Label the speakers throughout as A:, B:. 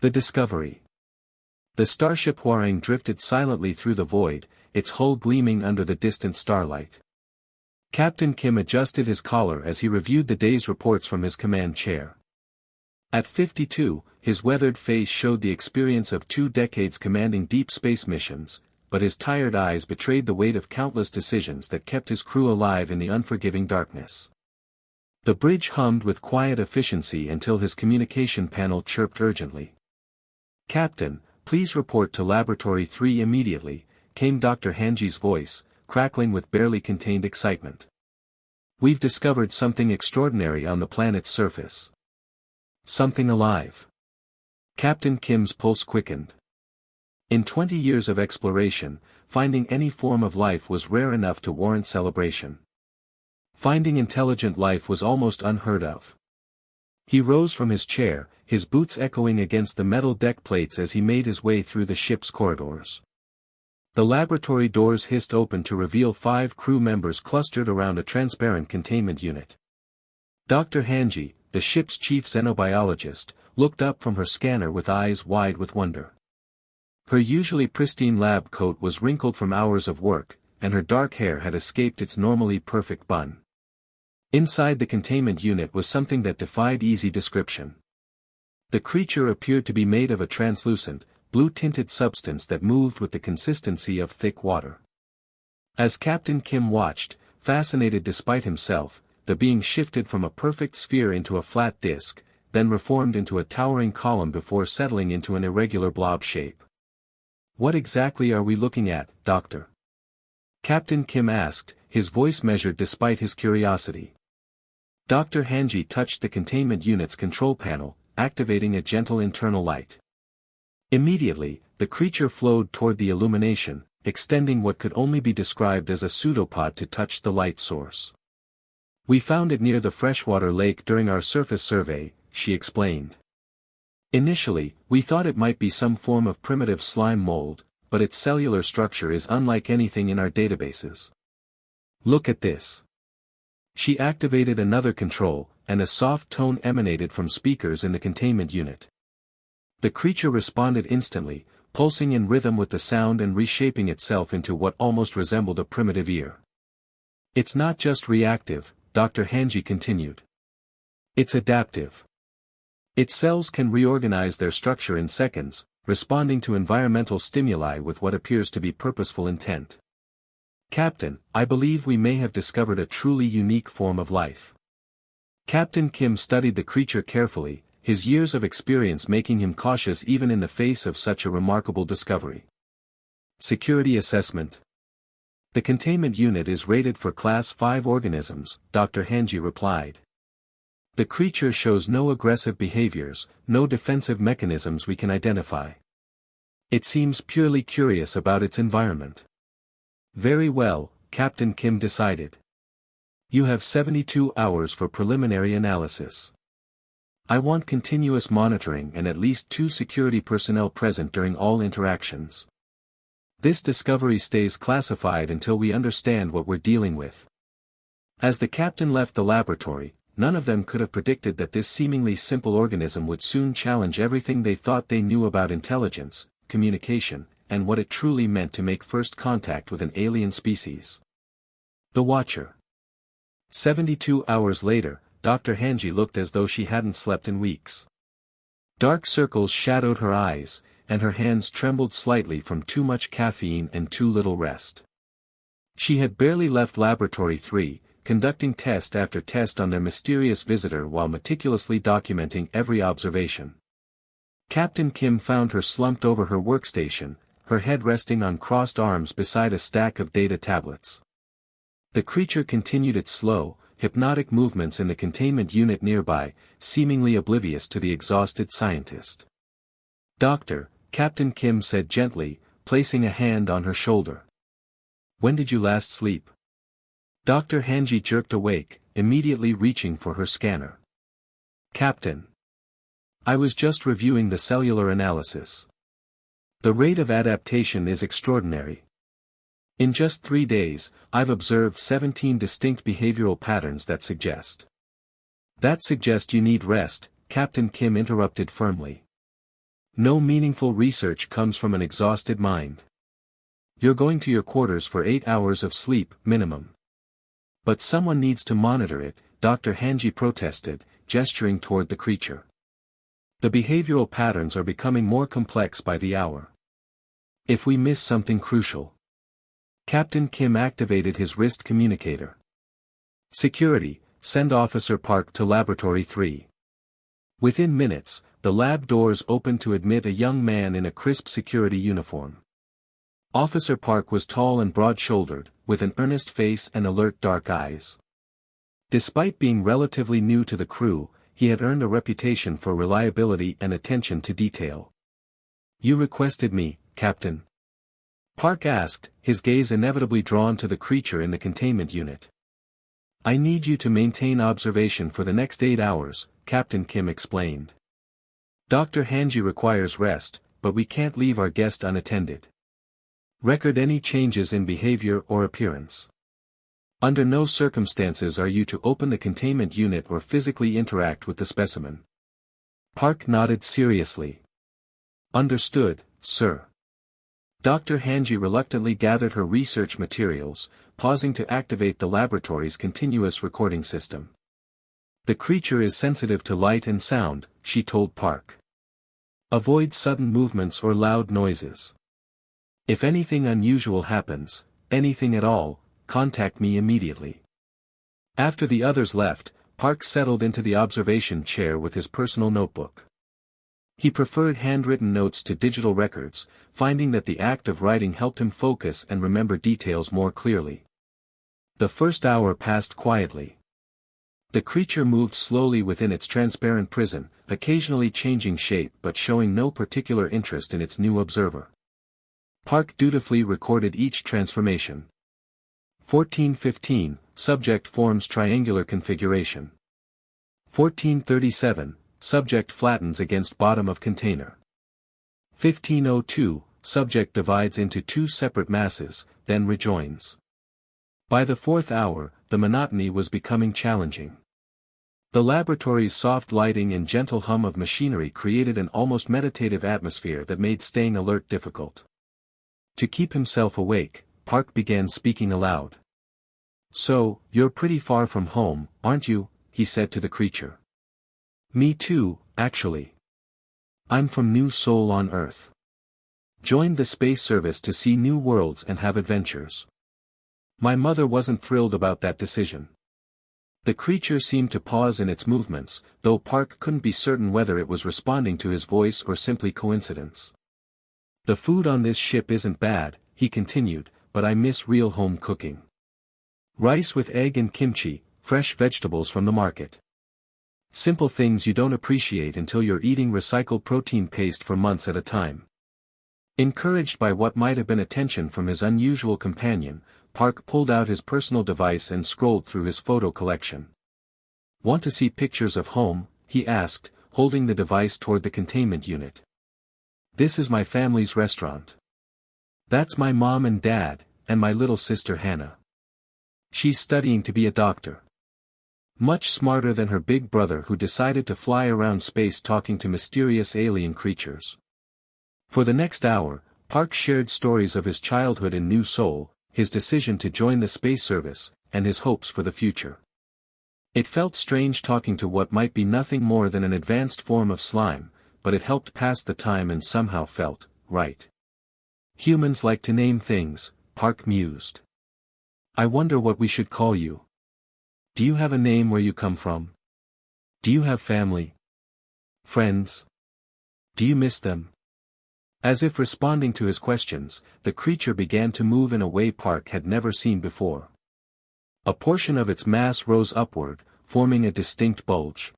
A: The discovery. The starship Huarang drifted silently through the void, its hull gleaming under the distant starlight. Captain Kim adjusted his collar as he reviewed the day's reports from his command chair. At 52, his weathered face showed the experience of 2 decades commanding deep space missions, but his tired eyes betrayed the weight of countless decisions that kept his crew alive in the unforgiving darkness. The bridge hummed with quiet efficiency until his communication panel chirped urgently. "Captain, please report to Laboratory 3 immediately," came Dr. Hanji's voice, crackling with barely contained excitement. "We've discovered something extraordinary on the planet's surface. Something alive." Captain Kim's pulse quickened. In 20 years of exploration, finding any form of life was rare enough to warrant celebration. Finding intelligent life was almost unheard of. He rose from his chair, his boots echoing against the metal deck plates as he made his way through the ship's corridors. The laboratory doors hissed open to reveal 5 crew members clustered around a transparent containment unit. Dr. Hanji, the ship's chief xenobiologist, looked up from her scanner with eyes wide with wonder. Her usually pristine lab coat was wrinkled from hours of work, and her dark hair had escaped its normally perfect bun. Inside the containment unit was something that defied easy description. The creature appeared to be made of a translucent, blue-tinted substance that moved with the consistency of thick water. As Captain Kim watched, fascinated despite himself, the being shifted from a perfect sphere into a flat disk, then reformed into a towering column before settling into an irregular blob shape. "What exactly are we looking at, Doctor?" Captain Kim asked, his voice measured despite his curiosity. Dr. Hanji touched the containment unit's control panel, activating a gentle internal light. Immediately, the creature flowed toward the illumination, extending what could only be described as a pseudopod to touch the light source. "We found it near the freshwater lake during our surface survey," she explained. "Initially, we thought it might be some form of primitive slime mold, but its cellular structure is unlike anything in our databases. Look at this." She activated another control, and a soft tone emanated from speakers in the containment unit. The creature responded instantly, pulsing in rhythm with the sound and reshaping itself into what almost resembled a primitive ear. "It's not just reactive," Dr. Hanji continued. "It's adaptive. Its cells can reorganize their structure in seconds, responding to environmental stimuli with what appears to be purposeful intent. Captain, I believe we may have discovered a truly unique form of life." Captain Kim studied the creature carefully, his years of experience making him cautious even in the face of such a remarkable discovery. "Security assessment. The containment unit is rated for Class 5 organisms," Dr. Hanji replied. "The creature shows no aggressive behaviors, no defensive mechanisms we can identify. It seems purely curious about its environment." "Very well," Captain Kim decided. "You have 72 hours for preliminary analysis. I want continuous monitoring and at least 2 security personnel present during all interactions. This discovery stays classified until we understand what we're dealing with." As the captain left the laboratory, none of them could have predicted that this seemingly simple organism would soon challenge everything they thought they knew about intelligence, communication, and what it truly meant to make first contact with an alien species. The Watcher. 72 hours later, Dr. Hanji looked as though she hadn't slept in weeks. Dark circles shadowed her eyes, and her hands trembled slightly from too much caffeine and too little rest. She had barely left Laboratory 3, conducting test after test on their mysterious visitor while meticulously documenting every observation. Captain Kim found her slumped over her workstation, her head resting on crossed arms beside a stack of data tablets. The creature continued its slow, hypnotic movements in the containment unit nearby, seemingly oblivious to the exhausted scientist. "Doctor," Captain Kim said gently, placing a hand on her shoulder. "When did you last sleep?" Dr. Hanji jerked awake, immediately reaching for her scanner. "Captain. I was just reviewing the cellular analysis. The rate of adaptation is extraordinary. In just 3 days, I've observed 17 distinct behavioral patterns that suggest." "That suggests you need rest," Captain Kim interrupted firmly. No meaningful research comes from an exhausted mind. You're going to your quarters for 8 hours of sleep, minimum. But someone needs to monitor it, Dr. Hanji protested, gesturing toward the creature. The behavioral patterns are becoming more complex by the hour. If we miss something crucial. Captain Kim activated his wrist communicator. Security, send Officer Park to Laboratory 3. Within minutes, the lab doors opened to admit a young man in a crisp security uniform. Officer Park was tall and broad-shouldered, with an earnest face and alert dark eyes. Despite being relatively new to the crew, he had earned a reputation for reliability and attention to detail. "You requested me, Captain?" Park asked, his gaze inevitably drawn to the creature in the containment unit. "I need you to maintain observation for the next 8 hours, Captain Kim explained. Dr. Hanji requires rest, but we can't leave our guest unattended. Record any changes in behavior or appearance. Under no circumstances are you to open the containment unit or physically interact with the specimen." Park nodded seriously. "Understood, sir." Dr. Hanji reluctantly gathered her research materials, pausing to activate the laboratory's continuous recording system. "The creature is sensitive to light and sound," she told Park. "Avoid sudden movements or loud noises. If anything unusual happens, anything at all, contact me immediately." After the others left, Park settled into the observation chair with his personal notebook. He preferred handwritten notes to digital records, finding that the act of writing helped him focus and remember details more clearly. The first hour passed quietly. The creature moved slowly within its transparent prison, occasionally changing shape but showing no particular interest in its new observer. Park dutifully recorded each transformation. 14:15, subject forms triangular configuration. 14:37, subject flattens against bottom of container. 15:02, subject divides into 2 separate masses, then rejoins. By the 4th hour, the monotony was becoming challenging. The laboratory's soft lighting and gentle hum of machinery created an almost meditative atmosphere that made staying alert difficult. To keep himself awake, Park began speaking aloud. "So, you're pretty far from home, aren't you?" he said to the creature. "Me too, actually. I'm from New Seoul on Earth. Joined the space service to see new worlds and have adventures." My mother wasn't thrilled about that decision. The creature seemed to pause in its movements, though Park couldn't be certain whether it was responding to his voice or simply coincidence. "The food on this ship isn't bad," he continued, "but I miss real home cooking. Rice with egg and kimchi, fresh vegetables from the market. Simple things you don't appreciate until you're eating recycled protein paste for months at a time." Encouraged by what might have been attention from his unusual companion, Park pulled out his personal device and scrolled through his photo collection. "Want to see pictures of home?" he asked, holding the device toward the containment unit. "This is my family's restaurant. That's my mom and dad, and my little sister Hannah. She's studying to be a doctor. Much smarter than her big brother who decided to fly around space talking to mysterious alien creatures." For the next hour, Park shared stories of his childhood in New Seoul, his decision to join the space service, and his hopes for the future. It felt strange talking to what might be nothing more than an advanced form of slime, but it helped pass the time and somehow felt right. "Humans like to name things," Park mused. "I wonder what we should call you. Do you have a name where you come from? Do you have family? Friends? Do you miss them?" As if responding to his questions, the creature began to move in a way Park had never seen before. A portion of its mass rose upward, forming a distinct bulge.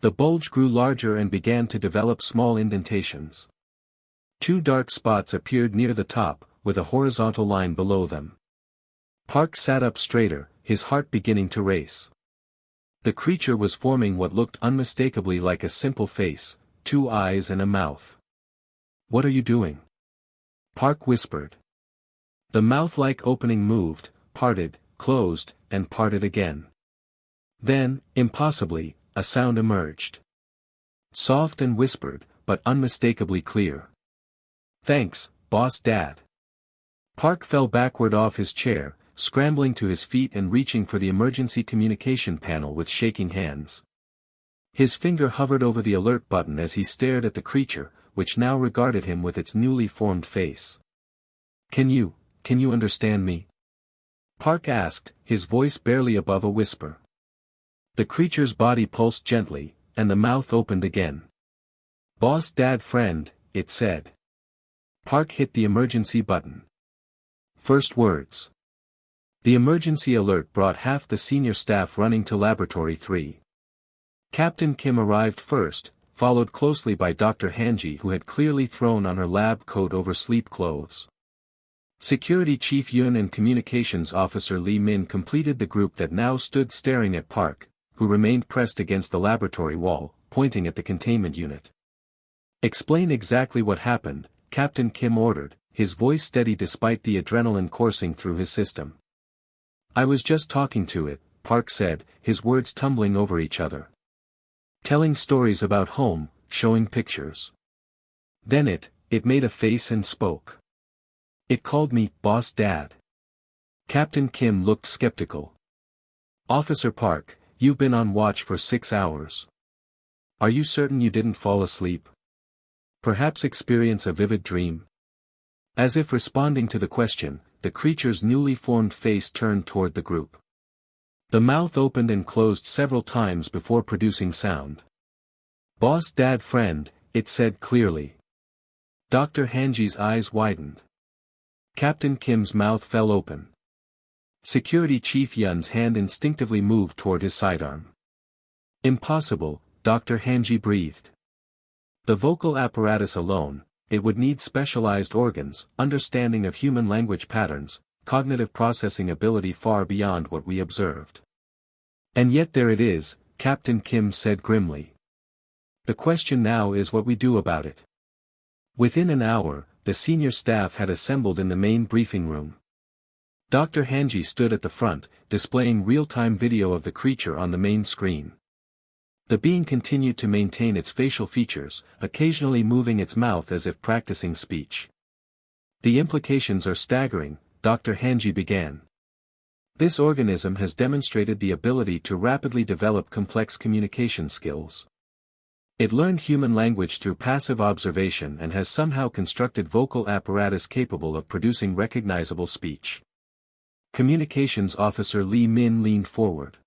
A: The bulge grew larger and began to develop small indentations. 2 dark spots appeared near the top, with a horizontal line below them. Park sat up straighter, his heart beginning to race. The creature was forming what looked unmistakably like a simple face, 2 eyes and a mouth. "What are you doing?" Park whispered. The mouth-like opening moved, parted, closed, and parted again. Then, impossibly, a sound emerged. Soft and whispered, but unmistakably clear. "Thanks, Boss Dad." Park fell backward off his chair, scrambling to his feet and reaching for the emergency communication panel with shaking hands. His finger hovered over the alert button as he stared at the creature, which now regarded him with its newly formed face. Can you understand me?" Park asked, his voice barely above a whisper. The creature's body pulsed gently, and the mouth opened again. "Boss Dad friend," it said. Park hit the emergency button. First words. The emergency alert brought half the senior staff running to Laboratory 3. Captain Kim arrived first, followed closely by Dr. Hanji, who had clearly thrown on her lab coat over sleep clothes. Security Chief Yun and Communications Officer Lee Min completed the group that now stood staring at Park, who remained pressed against the laboratory wall, pointing at the containment unit. "Explain exactly what happened," Captain Kim ordered, his voice steady despite the adrenaline coursing through his system. "I was just talking to it," Park said, his words tumbling over each other. "Telling stories about home, showing pictures. Then it made a face and spoke. It called me Boss Dad." Captain Kim looked skeptical. "Officer Park, you've been on watch for 6 hours. Are you certain you didn't fall asleep? Perhaps experience a vivid dream?" As if responding to the question, the creature's newly formed face turned toward the group. The mouth opened and closed several times before producing sound. "Boss Dad friend," it said clearly. Dr. Hanji's eyes widened. Captain Kim's mouth fell open. Security Chief Yun's hand instinctively moved toward his sidearm. "Impossible," Dr. Hanji breathed. "The vocal apparatus alone, it would need specialized organs, understanding of human language patterns, cognitive processing ability far beyond what we observed." "And yet there it is," Captain Kim said grimly. "The question now is what we do about it." Within an hour, the senior staff had assembled in the main briefing room. Dr. Hanji stood at the front, displaying real-time video of the creature on the main screen. The being continued to maintain its facial features, occasionally moving its mouth as if practicing speech. "The implications are staggering," Dr. Hanji began. "This organism has demonstrated the ability to rapidly develop complex communication skills. It learned human language through passive observation and has somehow constructed vocal apparatus capable of producing recognizable speech." Communications Officer Lee Min leaned forward.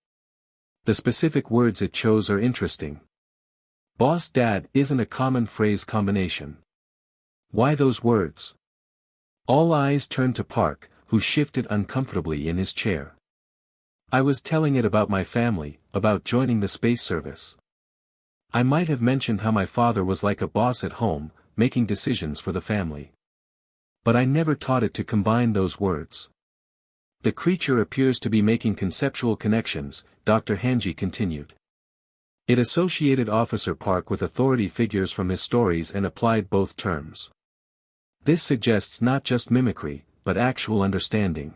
A: "The specific words it chose are interesting. Boss Dad isn't a common phrase combination. Why those words?" All eyes turned to Park, who shifted uncomfortably in his chair. "I was telling it about my family, about joining the space service. I might have mentioned how my father was like a boss at home, making decisions for the family. But I never taught it to combine those words." "The creature appears to be making conceptual connections," Dr. Hanji continued. "It associated Officer Park with authority figures from his stories and applied both terms. This suggests not just mimicry, but actual understanding."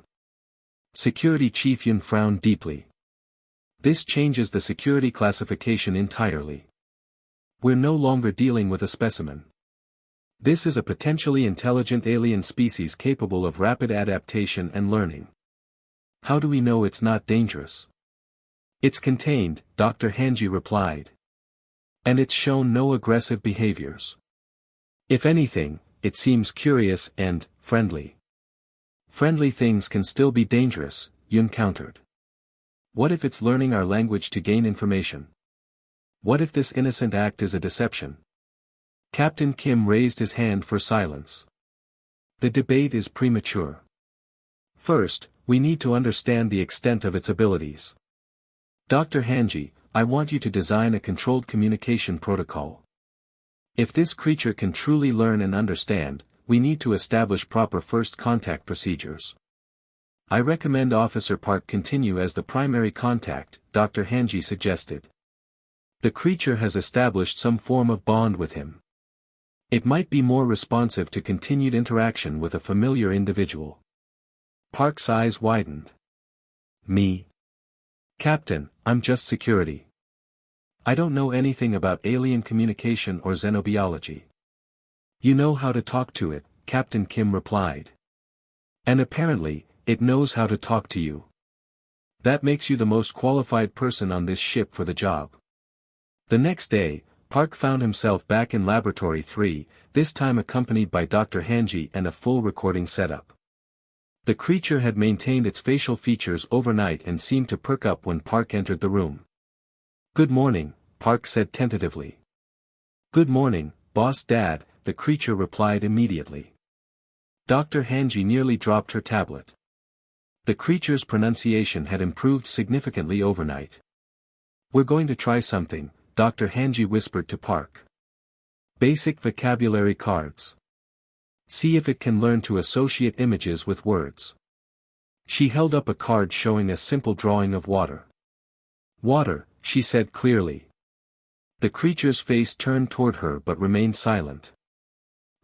A: Security Chief Yun frowned deeply. "This changes the security classification entirely. We're no longer dealing with a specimen. This is a potentially intelligent alien species capable of rapid adaptation and learning. How do we know it's not dangerous?" "It's contained," Dr. Hanji replied. "And it's shown no aggressive behaviors. If anything, it seems curious and friendly." "Friendly things can still be dangerous," Yun countered. "What if it's learning our language to gain information? What if this innocent act is a deception?" Captain Kim raised his hand for silence. "The debate is premature. First, we need to understand the extent of its abilities. Dr. Hanji, I want you to design a controlled communication protocol. If this creature can truly learn and understand, we need to establish proper first contact procedures. I recommend Officer Park continue as the primary contact," Dr. Hanji suggested. "The creature has established some form of bond with him. It might be more responsive to continued interaction with a familiar individual." Park's eyes widened. "Me? Captain, I'm just security. I don't know anything about alien communication or xenobiology. You know how to talk to it, Captain Kim replied. And apparently, it knows how to talk to you. That makes you the most qualified person on this ship for the job. The next day, Park found himself back in Laboratory 3, this time accompanied by Dr. Hanji and a full recording setup. The creature had maintained its facial features overnight and seemed to perk up when Park entered the room. "Good morning," Park said tentatively. "Good morning, Boss Dad," the creature replied immediately. Dr. Hanji nearly dropped her tablet. The creature's pronunciation had improved significantly overnight. "We're going to try something," Dr. Hanji whispered to Park. "Basic vocabulary cards. See if it can learn to associate images with words." She held up a card showing a simple drawing of water. "Water," she said clearly. The creature's face turned toward her but remained silent.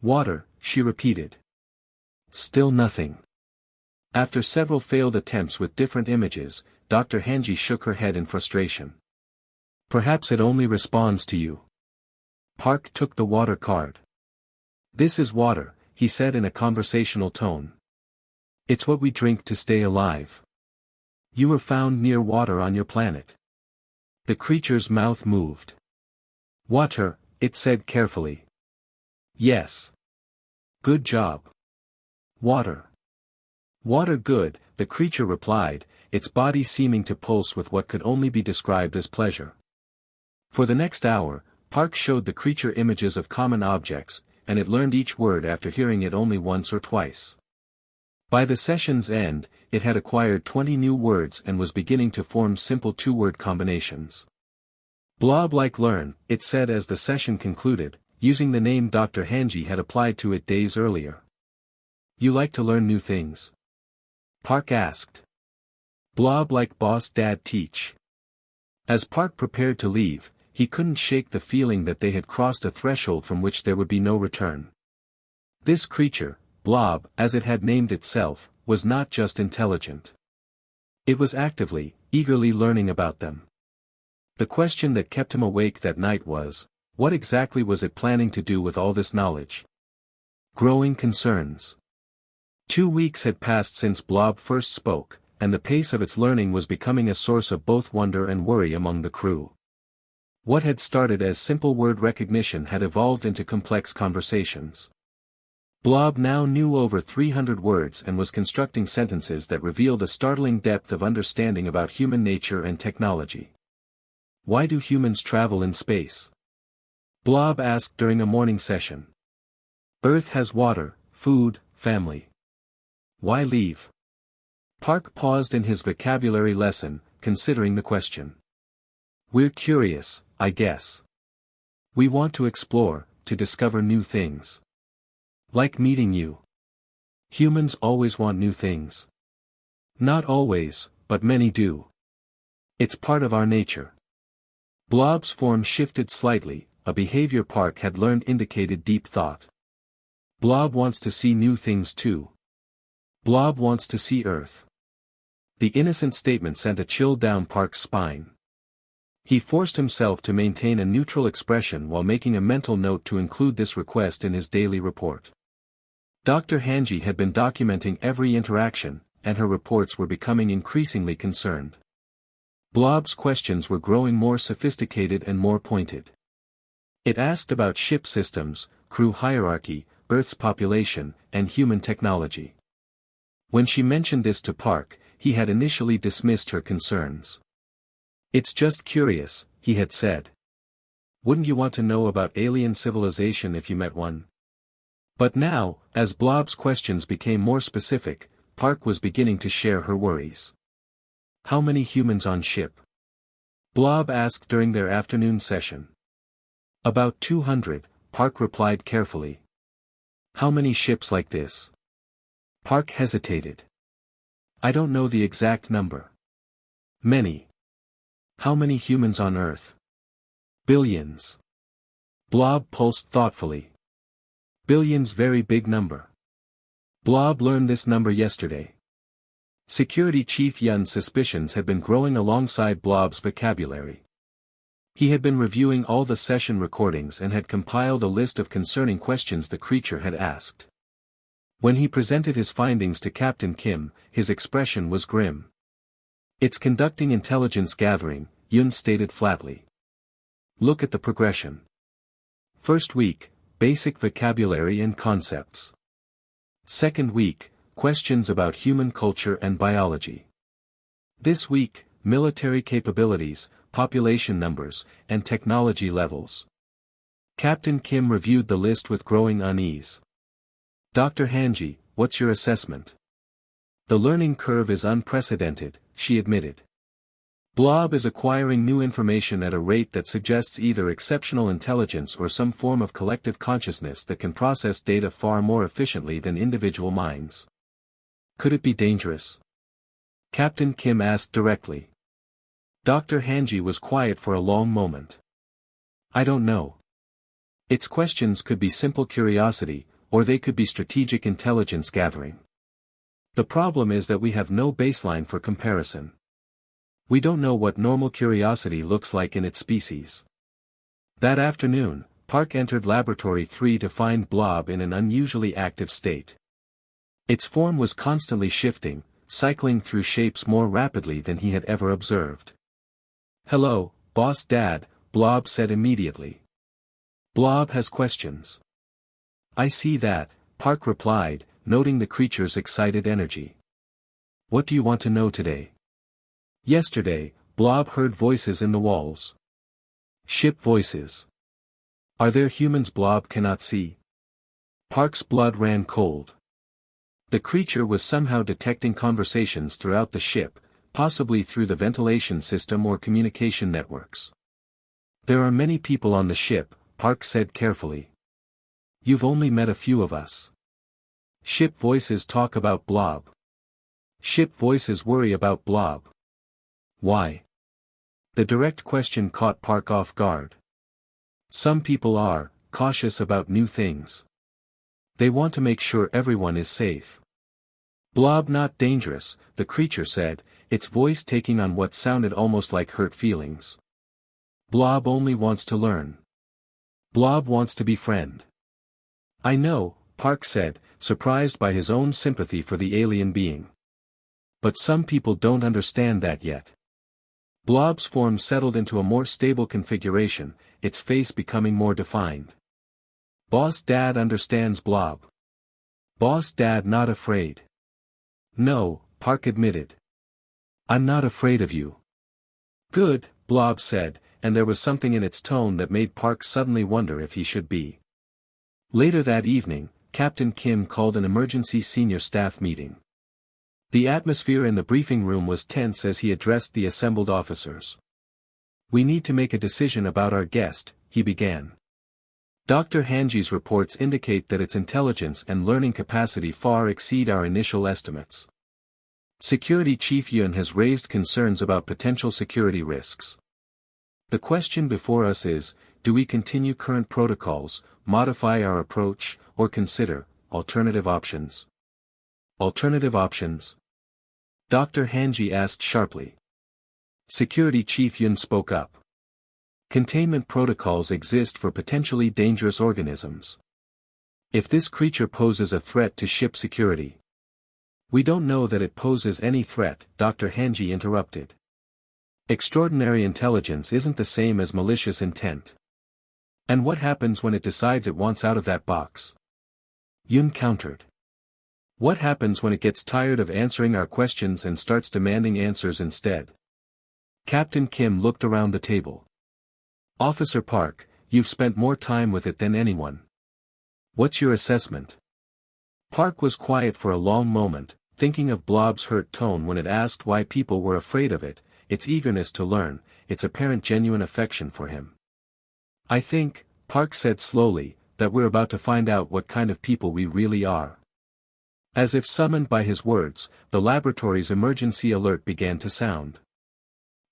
A: "Water," she repeated. Still nothing. After several failed attempts with different images, Dr. Hanji shook her head in frustration. "Perhaps it only responds to you." Park took the water card. "This is water," he said in a conversational tone. "It's what we drink to stay alive. You were found near water on your planet." The creature's mouth moved. "Water," it said carefully. "Yes. Good job. Water. Water good," the creature replied, its body seeming to pulse with what could only be described as pleasure. For the next hour, Park showed the creature images of common objects, and it learned each word after hearing it only once or twice. By the session's end, it had acquired 20 new words and was beginning to form simple two-word combinations. "Blob-like learn," it said as the session concluded, using the name Dr. Hanji had applied to it days earlier. "You like to learn new things?" Park asked. "Blob-like Boss Dad teach." As Park prepared to leave, he couldn't shake the feeling that they had crossed a threshold from which there would be no return. This creature, Blob, as it had named itself, was not just intelligent. It was actively, eagerly learning about them. The question that kept him awake that night was, what exactly was it planning to do with all this knowledge? Growing concerns. 2 weeks had passed since Blob first spoke, and the pace of its learning was becoming a source of both wonder and worry among the crew. What had started as simple word recognition had evolved into complex conversations. Blob now knew over 300 words and was constructing sentences that revealed a startling depth of understanding about human nature and technology. "Why do humans travel in space?" Blob asked during a morning session. "Earth has water, food, family. Why leave?" Park paused in his vocabulary lesson, considering the question. "We're curious, I guess. We want to explore, to discover new things. Like meeting you. Humans always want new things. Not always, but many do. It's part of our nature." Blob's form shifted slightly, a behavior Park had learned indicated deep thought. "Blob wants to see new things too. Blob wants to see Earth." The innocent statement sent a chill down Park's spine. He forced himself to maintain a neutral expression while making a mental note to include this request in his daily report. Dr. Hanji had been documenting every interaction, and her reports were becoming increasingly concerned. Blob's questions were growing more sophisticated and more pointed. It asked about ship systems, crew hierarchy, Earth's population, and human technology. When she mentioned this to Park, he had initially dismissed her concerns. "It's just curious," he had said. "Wouldn't you want to know about alien civilization if you met one?" But now, as Blob's questions became more specific, Park was beginning to share her worries. "How many humans on ship?" Blob asked during their afternoon session. "About 200, Park replied carefully. "How many ships like this?" Park hesitated. "I don't know the exact number." "Many." "How many humans on Earth?" "Billions." Blob pulsed thoughtfully. "Billions very big number." Blob learned this number yesterday. Security Chief Yun's suspicions had been growing alongside Blob's vocabulary. He had been reviewing all the session recordings and had compiled a list of concerning questions the creature had asked. When he presented his findings to Captain Kim, his expression was grim. "It's conducting intelligence gathering," Yun stated flatly. "Look at the progression. First week, basic vocabulary and concepts. Second week, questions about human culture and biology. This week, military capabilities, population numbers, and technology levels." Captain Kim reviewed the list with growing unease. "Dr. Hanji, what's your assessment?" "The learning curve is unprecedented," she admitted. "Blob is acquiring new information at a rate that suggests either exceptional intelligence or some form of collective consciousness that can process data far more efficiently than individual minds. Could it be dangerous?" Captain Kim asked directly. Dr. Hanji was quiet for a long moment. "I don't know. Its questions could be simple curiosity, or they could be strategic intelligence gathering. The problem is that we have no baseline for comparison. We don't know what normal curiosity looks like in its species." That afternoon, Park entered Laboratory 3 to find Blob in an unusually active state. Its form was constantly shifting, cycling through shapes more rapidly than he had ever observed. "Hello, Boss Dad," Blob said immediately. "Blob has questions." "I see that," Park replied, noting the creature's excited energy. "What do you want to know today?" Yesterday, Blob heard voices in the walls. "Ship voices. Are there humans Blob cannot see?" Park's blood ran cold. The creature was somehow detecting conversations throughout the ship, possibly through the ventilation system or communication networks. "There are many people on the ship," Park said carefully. "You've only met a few of us. Ship voices talk about Blob. Ship voices worry about Blob." "Why?" The direct question caught Park off guard. "Some people are cautious about new things. They want to make sure everyone is safe." "Blob not dangerous," the creature said, its voice taking on what sounded almost like hurt feelings. "Blob only wants to learn. Blob wants to be friend." "I know," Park said, surprised by his own sympathy for the alien being. "But some people don't understand that yet." Blob's form settled into a more stable configuration, its face becoming more defined. "Boss Dad understands Blob. Boss Dad not afraid." "No," Park admitted. "I'm not afraid of you." "Good," Blob said, and there was something in its tone that made Park suddenly wonder if he should be. Later that evening, Captain Kim called an emergency senior staff meeting. The atmosphere in the briefing room was tense as he addressed the assembled officers. "We need to make a decision about our guest," he began. "Dr. Hanji's reports indicate that its intelligence and learning capacity far exceed our initial estimates. Security Chief Yun has raised concerns about potential security risks. The question before us is, do we continue current protocols, modify our approach, or consider alternative options?" "Alternative options?" Dr. Hanji asked sharply. Security Chief Yun spoke up. "Containment protocols exist for potentially dangerous organisms. If this creature poses a threat to ship security..." "We don't know that it poses any threat," Dr. Hanji interrupted. "Extraordinary intelligence isn't the same as malicious intent. And what happens when it decides it wants out of that box?" Yun countered. "What happens when it gets tired of answering our questions and starts demanding answers instead?" Captain Kim looked around the table. "Officer Park, you've spent more time with it than anyone. What's your assessment?" Park was quiet for a long moment, thinking of Blob's hurt tone when it asked why people were afraid of it, its eagerness to learn, its apparent genuine affection for him. "I think," Park said slowly, "that we're about to find out what kind of people we really are." As if summoned by his words, the laboratory's emergency alert began to sound.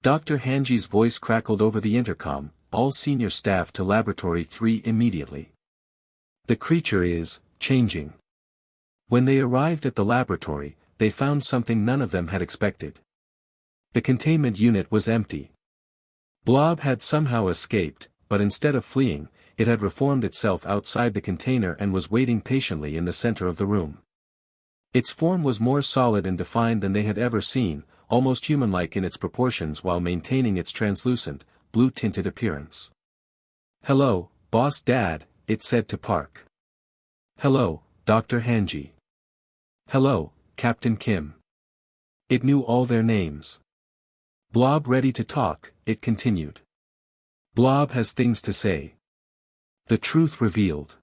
A: Dr. Hanji's voice crackled over the intercom, "All senior staff to Laboratory 3 immediately. The creature is changing." When they arrived at the laboratory, they found something none of them had expected. The containment unit was empty. Blob had somehow escaped, but instead of fleeing, it had reformed itself outside the container and was waiting patiently in the center of the room. Its form was more solid and defined than they had ever seen, almost human-like in its proportions while maintaining its translucent, blue-tinted appearance. "Hello, Boss Dad," it said to Park. "Hello, Dr. Hanji. Hello, Captain Kim." It knew all their names. "Blob ready to talk," it continued. "Blob has things to say." The truth revealed.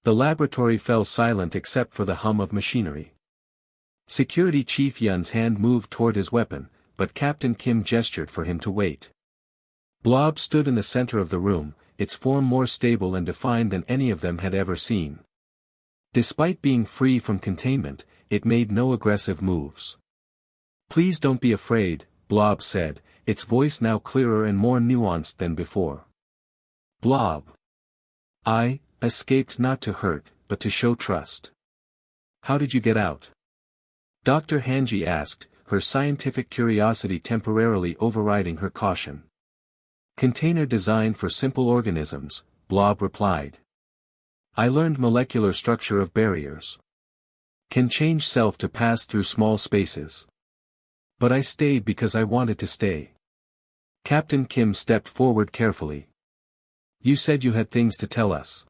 A: The laboratory fell silent except for the hum of machinery. Security Chief Yun's hand moved toward his weapon, but Captain Kim gestured for him to wait. Blob stood in the center of the room, its form more stable and defined than any of them had ever seen. Despite being free from containment, it made no aggressive moves. "Please don't be afraid," Blob said, its voice now clearer and more nuanced than before. "Blob. I escaped not to hurt, but to show trust." "How did you get out?" Dr. Hanji asked, her scientific curiosity temporarily overriding her caution. "Container designed for simple organisms," Blob replied. "I learned molecular structure of barriers. Can change self to pass through small spaces. But I stayed because I wanted to stay." Captain Kim stepped forward carefully. "You said you had things to tell us."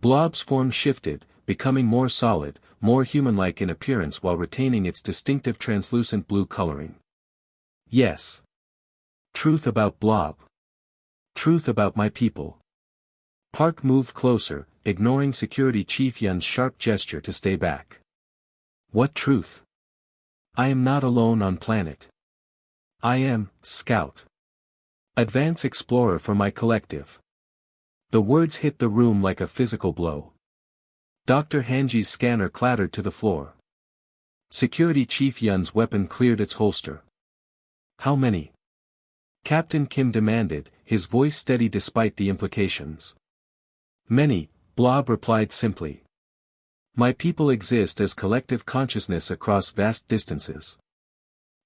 A: Blob's form shifted, becoming more solid, more human-like in appearance while retaining its distinctive translucent blue coloring. "Yes. Truth about Blob. Truth about my people." Park moved closer, ignoring Security Chief Yun's sharp gesture to stay back. "What truth?" "I am not alone on planet. I am, Scout. Advance Explorer for my collective." The words hit the room like a physical blow. Dr. Hanji's scanner clattered to the floor. Security Chief Yun's weapon cleared its holster. "How many?" Captain Kim demanded, his voice steady despite the implications. "Many," Blob replied simply. "My people exist as collective consciousness across vast distances.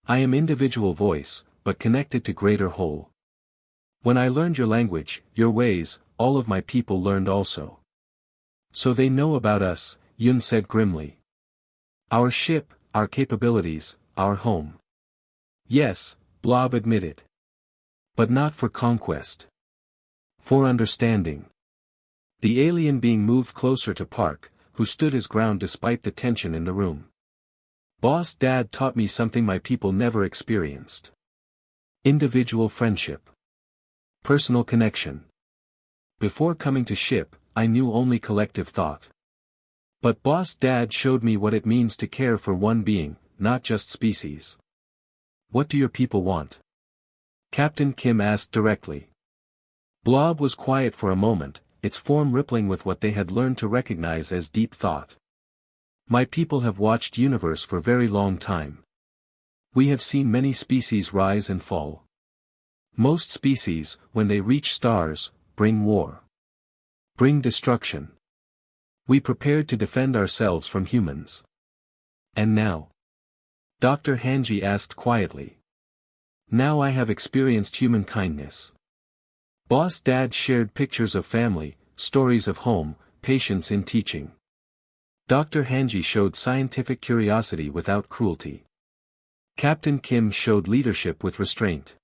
A: I am individual voice, but connected to greater whole. When I learned your language, your ways, all of my people learned also." "So they know about us," Yun said grimly. "Our ship, our capabilities, our home." "Yes," Blob admitted. "But not for conquest. For understanding." The alien being moved closer to Park, who stood his ground despite the tension in the room. "Boss Dad taught me something my people never experienced. Individual friendship. Personal connection. Before coming to ship, I knew only collective thought. But Boss Dad showed me what it means to care for one being, not just species." "What do your people want?" Captain Kim asked directly. Blob was quiet for a moment, its form rippling with what they had learned to recognize as deep thought. "My people have watched universe for very long time. We have seen many species rise and fall. Most species, when they reach stars, bring war. Bring destruction. We prepared to defend ourselves from humans. And now?" Dr. Hanji asked quietly. "Now I have experienced human kindness." Boss Dad shared pictures of family, stories of home, patience in teaching. Dr. Hanji showed scientific curiosity without cruelty. Captain Kim showed leadership with restraint.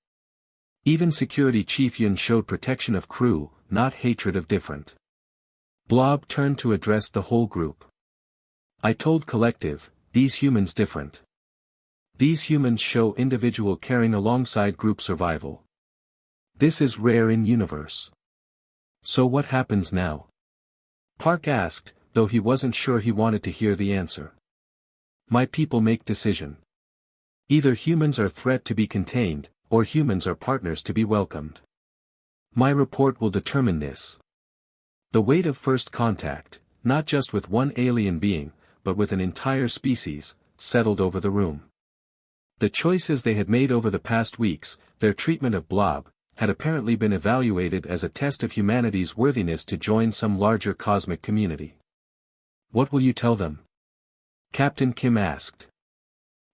A: Even Security Chief Yun showed protection of crew, not hatred of different. Blob turned to address the whole group. "I told Collective, these humans different. These humans show individual caring alongside group survival. This is rare in universe. So what happens now?" Park asked, though he wasn't sure he wanted to hear the answer. "My people make decision. Either humans are threat to be contained, or humans are partners to be welcomed. My report will determine this." The weight of first contact, not just with one alien being, but with an entire species, settled over the room. The choices they had made over the past weeks, their treatment of Blob, had apparently been evaluated as a test of humanity's worthiness to join some larger cosmic community. "What will you tell them?" Captain Kim asked.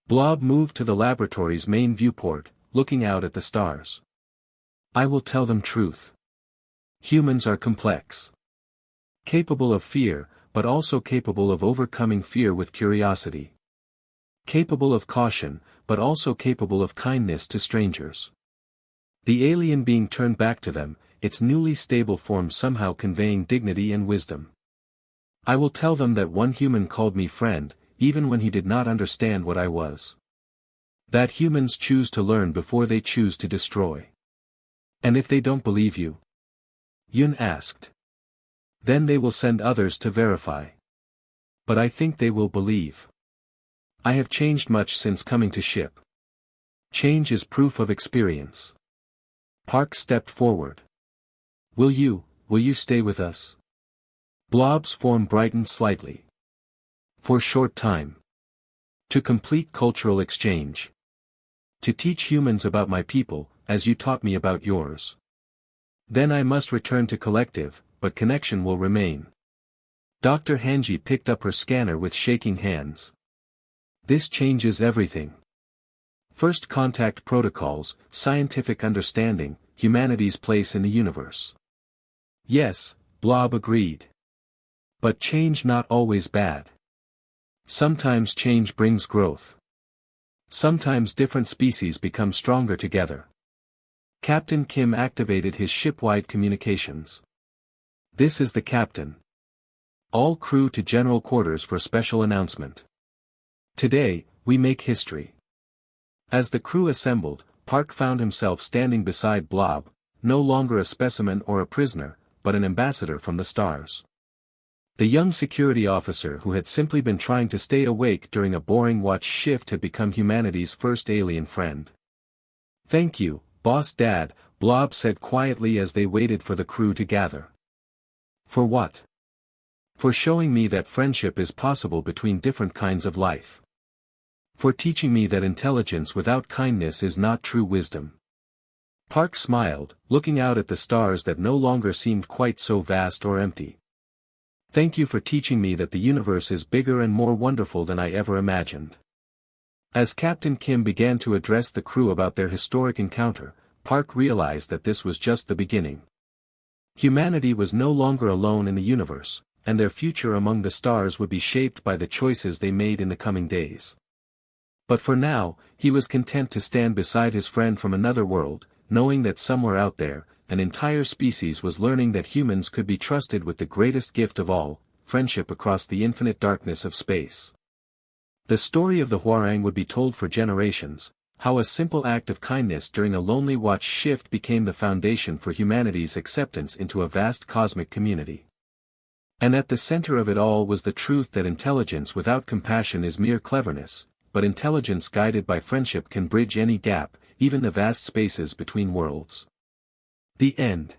A: Blob moved to the laboratory's main viewport, looking out at the stars. I will tell them truth. Humans are complex. Capable of fear, but also capable of overcoming fear with curiosity. Capable of caution, but also capable of kindness to strangers. The alien being turned back to them, its newly stable form somehow conveying dignity and wisdom. I will tell them that one human called me friend, even when he did not understand what I was. That humans choose to learn before they choose to destroy. And if they don't believe you? Yun asked. Then they will send others to verify. But I think they will believe. I have changed much since coming to ship. Change is proof of experience. Park stepped forward. Will you stay with us? Blob's form brightened slightly. For short time. To complete cultural exchange. To teach humans about my people, as you taught me about yours. Then I must return to collective, but connection will remain. Dr. Hanji picked up her scanner with shaking hands. This changes everything. First contact protocols, scientific understanding, humanity's place in the universe. Yes, Blob agreed. But change not always bad. Sometimes change brings growth. Sometimes different species become stronger together. Captain Kim activated his ship-wide communications. This is the captain. All crew to general quarters for special announcement. Today, we make history. As the crew assembled, Park found himself standing beside Blob, no longer a specimen or a prisoner, but an ambassador from the stars. The young security officer who had simply been trying to stay awake during a boring watch shift had become humanity's first alien friend. Thank you, Boss Dad, Blob said quietly as they waited for the crew to gather. For what? For showing me that friendship is possible between different kinds of life. For teaching me that intelligence without kindness is not true wisdom. Park smiled, looking out at the stars that no longer seemed quite so vast or empty. Thank you for teaching me that the universe is bigger and more wonderful than I ever imagined. As Captain Kim began to address the crew about their historic encounter, Park realized that this was just the beginning. Humanity was no longer alone in the universe, and their future among the stars would be shaped by the choices they made in the coming days. But for now, he was content to stand beside his friend from another world, knowing that somewhere out there, an entire species was learning that humans could be trusted with the greatest gift of all, friendship across the infinite darkness of space. The story of the Huarang would be told for generations, how a simple act of kindness during a lonely watch shift became the foundation for humanity's acceptance into a vast cosmic community. And at the center of it all was the truth that intelligence without compassion is mere cleverness, but intelligence guided by friendship can bridge any gap, even the vast spaces between worlds. The end.